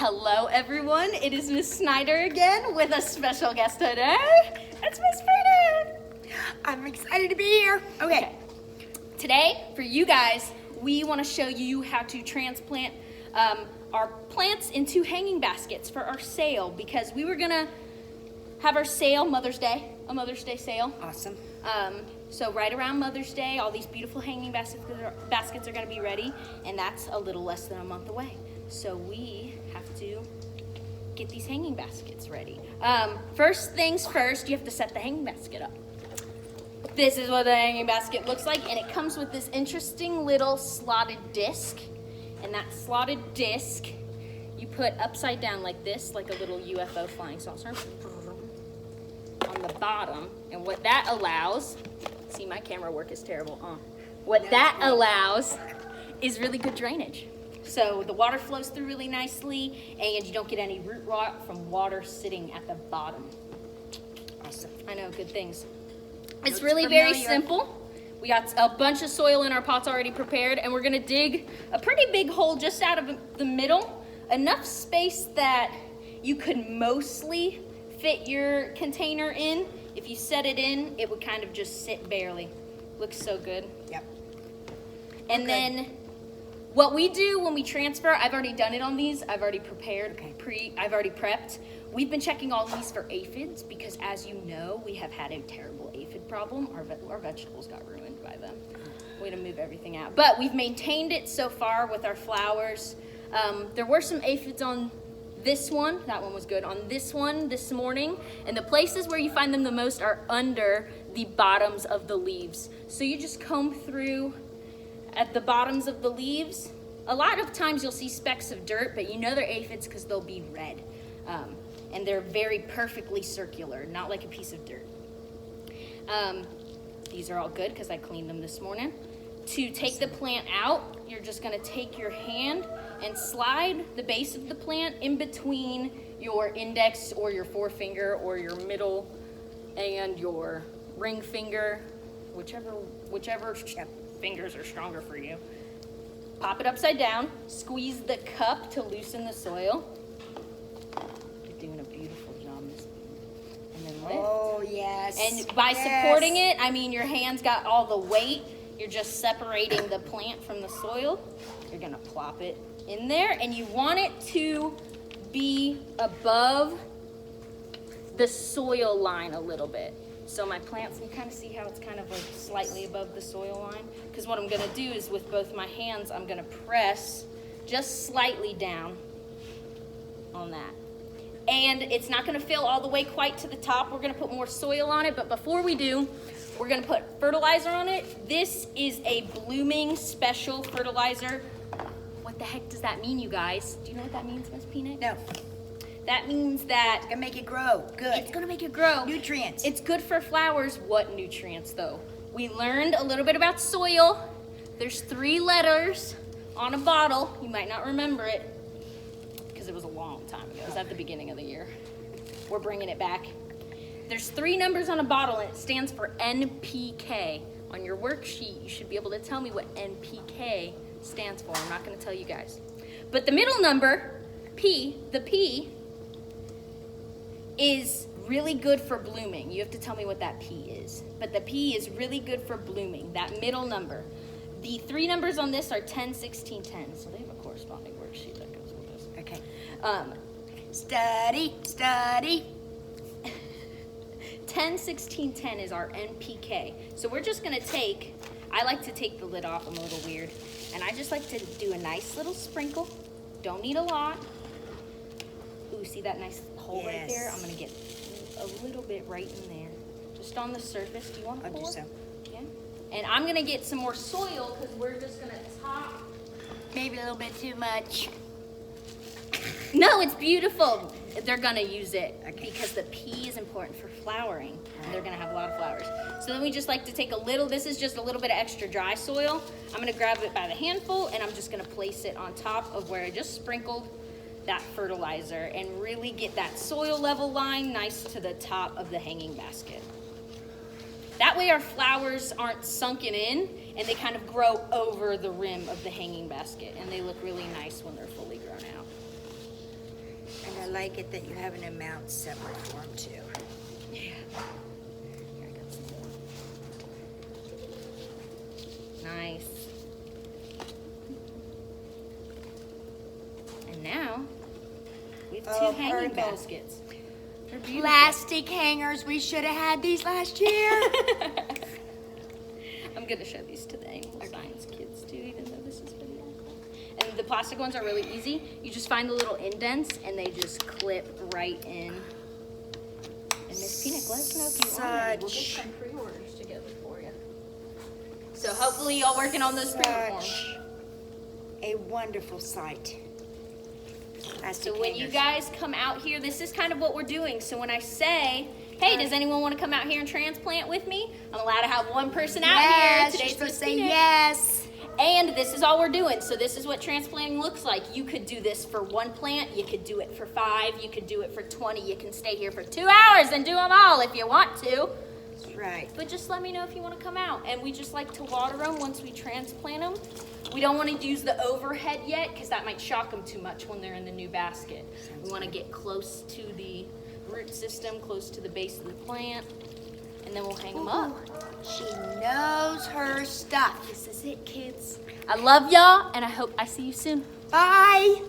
Hello everyone, it is Miss Snyder again with a special guest today. It's Miss Freedom. I'm excited to be here. Okay. Today, for you guys, we want to show you how to transplant our plants into hanging baskets for our sale, because we were gonna have our sale a Mother's Day sale. Awesome. So right around Mother's Day, all these beautiful hanging baskets are gonna be ready, and that's a little less than a month away. So we have to get these hanging baskets ready. First things first, you have to set the hanging basket up. This is what the hanging basket looks like, and it comes with this interesting little slotted disc. And that slotted disc, you put upside down like this, like a little UFO flying saucer, on the bottom. And what that allows, see, my camera work is terrible. What that allows is really good drainage. So the water flows through really nicely, and you don't get any root rot from water sitting at the bottom. Awesome. I know, good things. It's really very simple. We got a bunch of soil in our pots already prepared, and we're gonna dig a pretty big hole just out of the middle, enough space that you could mostly fit your container in. If you set it in, it would kind of just sit barely. Looks so good. Yep. And then what we do when we transfer, I've already done it on these. I've already prepared, I've already prepped. We've been checking all these for aphids because, as you know, we have had a terrible aphid problem. Our vegetables got ruined by them. We had to move everything out. But we've maintained it so far with our flowers. There were some aphids on this one. That one was good. On this one this morning. And the places where you find them the most are under the bottoms of the leaves. So you just comb through at the bottoms of the leaves. A lot of times you'll see specks of dirt, but you know they're aphids because they'll be red. And they're very perfectly circular, not like a piece of dirt. These are all good because I cleaned them this morning. To take the plant out, you're just gonna take your hand and slide the base of the plant in between your index or your forefinger or your middle and your ring finger, whichever fingers are stronger for you. Pop it upside down, squeeze the cup to loosen the soil. You're doing a beautiful job, Miss. And then lift. Oh, yes. And by supporting it, I mean your hand's got all the weight. You're just separating the plant from the soil. You're gonna plop it in there, and you want it to be above the soil line a little bit. So my plants, you kind of see how it's kind of like slightly above the soil line? Because what I'm gonna do is with both my hands, I'm gonna press just slightly down on that. And it's not gonna fill all the way quite to the top. We're gonna put more soil on it, but before we do, we're gonna put fertilizer on it. This is a blooming special fertilizer. What the heck does that mean, you guys? Do you know what that means, Miss Peanut? No. That means that It's gonna make it grow. Good. it's gonna make it grow. Nutrients. It's good for flowers. What nutrients, though? We learned a little bit about soil. There's 3 letters on a bottle. You might not remember it because it was a long time ago. It was at the beginning of the year. We're bringing it back. There's 3 numbers on a bottle, and it stands for NPK. On your worksheet, you should be able to tell me what NPK stands for. I'm not going to tell you guys. But the middle number, P, the P, is really good for blooming. You have to tell me what that P is. But the P is really good for blooming, that middle number. The 3 numbers on this are 10, 16, 10. So they have a corresponding worksheet that goes with this. Okay. Study. 10, 16, 10 is our NPK. So we're just gonna take, I like to take the lid off, I'm a little weird. And I just like to do a nice little sprinkle. Don't need a lot. Ooh, see that nice hole right there? I'm gonna get a little bit right in there. Just on the surface. Do you want to pour? I'll do so. Yeah. And I'm gonna get some more soil because we're just gonna top. Maybe a little bit too much. No, it's beautiful. They're gonna use it because the P is important for flowering, and they're gonna have a lot of flowers. So then we just like to take a little, this is just a little bit of extra dry soil. I'm gonna grab it by the handful, and I'm just gonna place it on top of where I just sprinkled that fertilizer and really get that soil level line nice to the top of the hanging basket. That way our flowers aren't sunken in, and they kind of grow over the rim of the hanging basket, and they look really nice when they're fully grown out. like it that you have an amount separate for them too. Yeah. Here, I got some more. Nice. And now we have two hanging perfect. baskets. They're beautiful. Plastic hangers. We should have had these last year. I'm gonna show these to the animal science kids too, even though this is video. And the plastic ones are really easy. You just find the little indents and they just clip right in. And Miss Peanut, let us know if you want it. We'll get some pre-orders together for you. So hopefully y'all working on those pre-order forms. Such a wonderful sight. Plastic So when you hangers. guys come out here, this is kind of what we're doing. So when I say, hey, does anyone want to come out here and transplant with me? I'm allowed to have one person out here. Yes, Today's you're supposed to Miss say Peanut. yes. And this is all we're doing. So this is what transplanting looks like. You could do this for one plant. You could do it for 5. You could do it for 20. You can stay here for 2 hours and do them all if you want to. Right. But just let me know if you want to come out. And we just like to water them once we transplant them. We don't want to use the overhead yet because that might shock them too much when they're in the new basket. We want to get close to the root system, close to the base of the plant, and then we'll hang them up. She knows her stuff. This is it, kids. I love y'all, and I hope I see you soon. Bye.